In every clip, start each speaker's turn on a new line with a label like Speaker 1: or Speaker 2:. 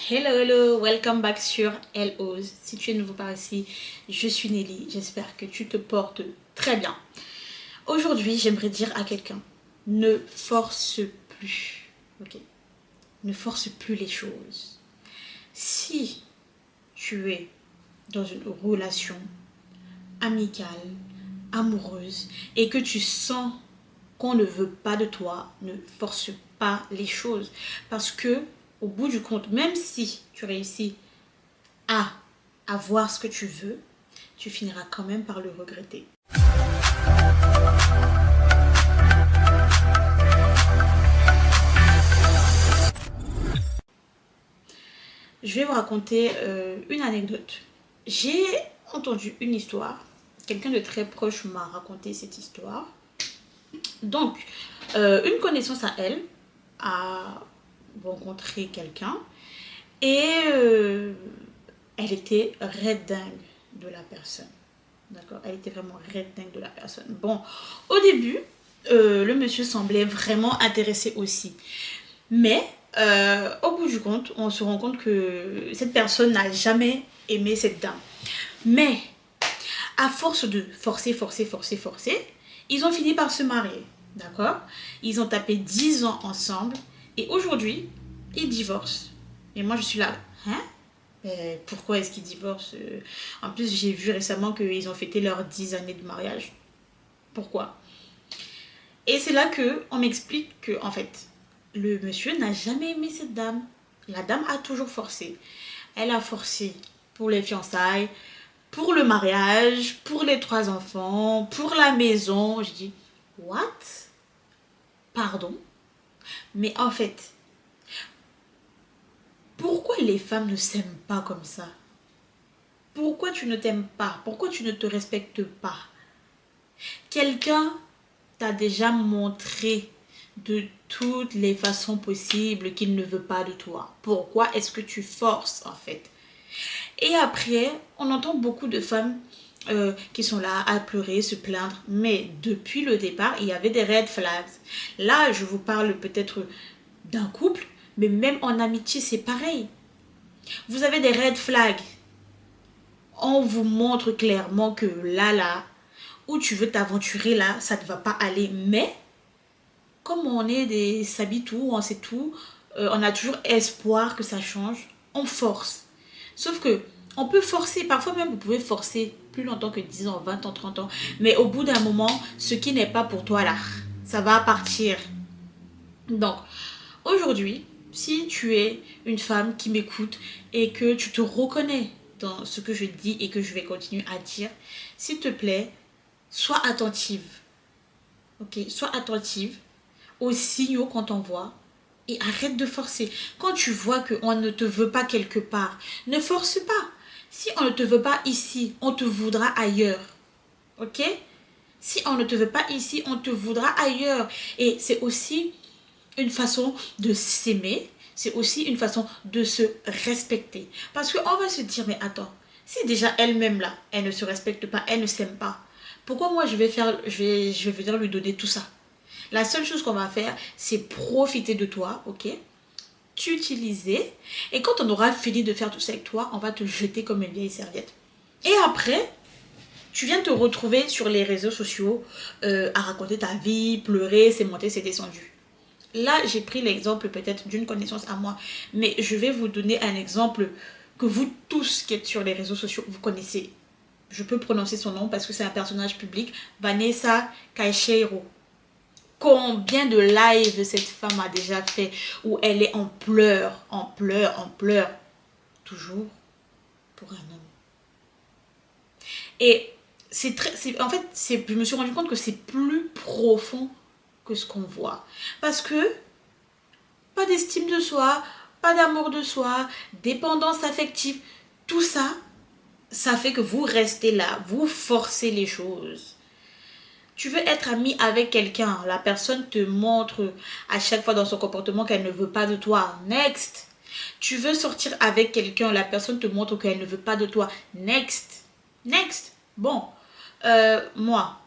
Speaker 1: Hello, hello, welcome back sur LOS. Si tu es nouveau par ici, je suis Nelly. J'espère que tu te portes très bien. Aujourd'hui, j'aimerais dire à quelqu'un, ne force plus. Ok? Ne force plus les choses. Si tu es dans une relation amicale, amoureuse, et que tu sens qu'on ne veut pas de toi, ne force pas les choses. Parce que, au bout du compte, même si tu réussis à avoir ce que tu veux, tu finiras quand même par le regretter. Je vais vous raconter une anecdote. J'ai entendu une histoire. Quelqu'un de très proche m'a raconté cette histoire. Donc, une connaissance à elle a rencontré quelqu'un et elle était red dingue de la personne. D'accord? Elle était vraiment red dingue de la personne. Bon, au début, le monsieur semblait vraiment intéressé aussi. Mais au bout du compte, on se rend compte que cette personne n'a jamais aimé cette dame. Mais à force de forcer, ils ont fini par se marier. D'accord? Ils ont tapé 10 ans ensemble. Et aujourd'hui, ils divorcent. Et moi, je suis là. Hein? Pourquoi est-ce qu'ils divorcent? En plus, j'ai vu récemment qu'ils ont fêté leurs 10 années de mariage. Pourquoi? Et c'est là qu'on m'explique que, en fait, le monsieur n'a jamais aimé cette dame. La dame a toujours forcé. Elle a forcé pour les fiançailles, pour le mariage, pour les 3 enfants, pour la maison. Je dis, what? Pardon? Mais en fait, pourquoi les femmes ne s'aiment pas comme ça? Pourquoi tu ne t'aimes pas? Pourquoi tu ne te respectes pas? Quelqu'un t'a déjà montré de toutes les façons possibles qu'il ne veut pas de toi. Pourquoi est-ce que tu forces en fait? Et après, on entend beaucoup de femmes qui sont là à pleurer, se plaindre. Mais depuis le départ, il y avait des red flags. Là, je vous parle peut-être d'un couple, mais même en amitié, c'est pareil. Vous avez des red flags. On vous montre clairement que là, où tu veux t'aventurer là, ça ne va pas aller. Mais, comme on est des sabitou, on sait tout, on a toujours espoir que ça change, on force. Sauf que, on peut forcer, parfois même vous pouvez forcer plus longtemps que 10 ans, 20 ans, 30 ans. Mais au bout d'un moment, ce qui n'est pas pour toi là, ça va partir. Donc, aujourd'hui, si tu es une femme qui m'écoute et que tu te reconnais dans ce que je dis et que je vais continuer à dire, s'il te plaît, sois attentive. Ok, sois attentive aux signaux qu'on t'envoie et arrête de forcer. Quand tu vois qu'on ne te veut pas quelque part, ne force pas. Si on ne te veut pas ici, on te voudra ailleurs. Ok? Si on ne te veut pas ici, on te voudra ailleurs. Et c'est aussi une façon de s'aimer. C'est aussi une façon de se respecter. Parce qu'on va se dire, mais attends, si déjà elle-même là, elle ne se respecte pas, elle ne s'aime pas, pourquoi moi je vais venir lui donner tout ça? La seule chose qu'on va faire, c'est profiter de toi, ok? T'utiliser. Et quand on aura fini de faire tout ça avec toi, on va te jeter comme une vieille serviette. Et après, tu viens te retrouver sur les réseaux sociaux à raconter ta vie, pleurer, c'est monté, c'est descendu. Là, j'ai pris l'exemple peut-être d'une connaissance à moi, mais je vais vous donner un exemple que vous tous qui êtes sur les réseaux sociaux, vous connaissez. Je peux prononcer son nom parce que c'est un personnage public, Vanessa Caixeiro. Combien de lives cette femme a déjà fait où elle est en pleurs, toujours pour un homme. Et en fait, je me suis rendu compte que c'est plus profond que ce qu'on voit. Parce que pas d'estime de soi, pas d'amour de soi, dépendance affective, tout ça, ça fait que vous restez là, vous forcez les choses. Tu veux être ami avec quelqu'un, la personne te montre à chaque fois dans son comportement qu'elle ne veut pas de toi. Next. Tu veux sortir avec quelqu'un, la personne te montre qu'elle ne veut pas de toi. Next. Next. Bon, moi,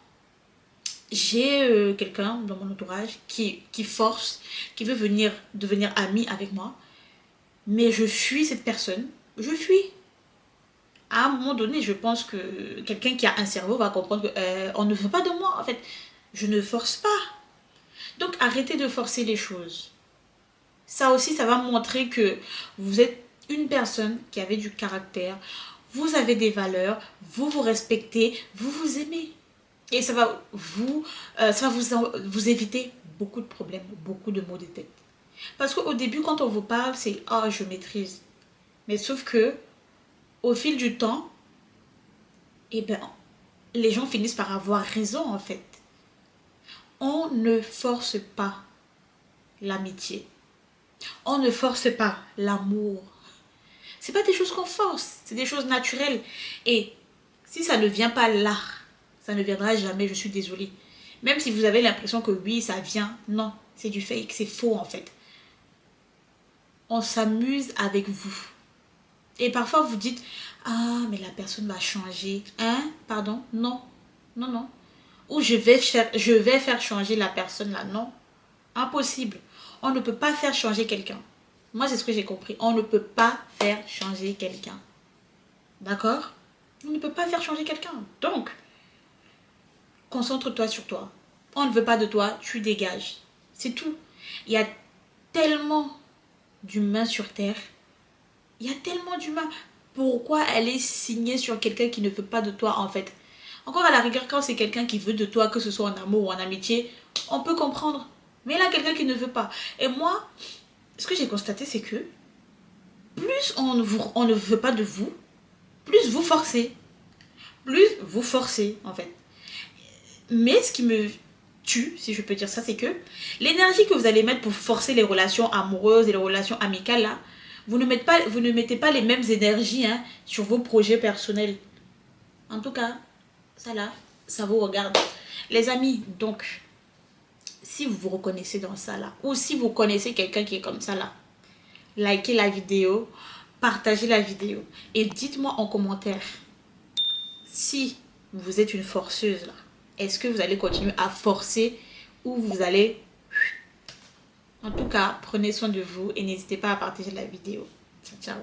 Speaker 1: j'ai quelqu'un dans mon entourage qui force, qui veut devenir ami avec moi. mais je fuis cette personne, je fuis. À un moment donné, je pense que quelqu'un qui a un cerveau va comprendre que on ne veut pas de moi, en fait. Je ne force pas. Donc arrêtez de forcer les choses. Ça aussi, ça va montrer que vous êtes une personne qui avait du caractère, vous avez des valeurs, vous vous respectez, vous vous aimez. Et ça va vous éviter beaucoup de problèmes, beaucoup de maux de tête. Parce qu'au début, quand on vous parle, c'est « Oh, je maîtrise ». Mais sauf que, au fil du temps, eh ben, les gens finissent par avoir raison en fait. On ne force pas l'amitié. On ne force pas l'amour. C'est pas des choses qu'on force, c'est des choses naturelles. Et si ça ne vient pas là, ça ne viendra jamais, je suis désolée. Même si vous avez l'impression que oui, ça vient, non, c'est du fake, c'est faux en fait. On s'amuse avec vous. Et parfois vous dites, ah, mais la personne va changer. Hein? Pardon? Non. Non, non. Ou je vais faire changer la personne là. Non. Impossible. On ne peut pas faire changer quelqu'un. Moi, c'est ce que j'ai compris. On ne peut pas faire changer quelqu'un. D'accord? On ne peut pas faire changer quelqu'un. Donc, concentre-toi sur toi. On ne veut pas de toi, tu dégages. C'est tout. Il y a tellement d'humains sur Terre. Il y a tellement d'humains. Pourquoi aller signer sur quelqu'un qui ne veut pas de toi en fait? Encore à la rigueur, quand c'est quelqu'un qui veut de toi, que ce soit en amour ou en amitié, on peut comprendre. Mais là, quelqu'un qui ne veut pas. Et moi, ce que j'ai constaté, c'est que plus on ne veut pas de vous, plus vous forcez. Plus vous forcez, en fait. Mais ce qui me tue, si je peux dire ça, c'est que l'énergie que vous allez mettre pour forcer les relations amoureuses et les relations amicales, là, vous ne mettez pas les mêmes énergies sur vos projets personnels. En tout cas, ça là, ça vous regarde. Les amis, donc, si vous vous reconnaissez dans ça là, ou si vous connaissez quelqu'un qui est comme ça là, likez la vidéo, partagez la vidéo et dites-moi en commentaire si vous êtes une forceuse là. Est-ce que vous allez continuer à forcer ou vous allez... En tout cas, prenez soin de vous et n'hésitez pas à partager la vidéo. Ciao, ciao.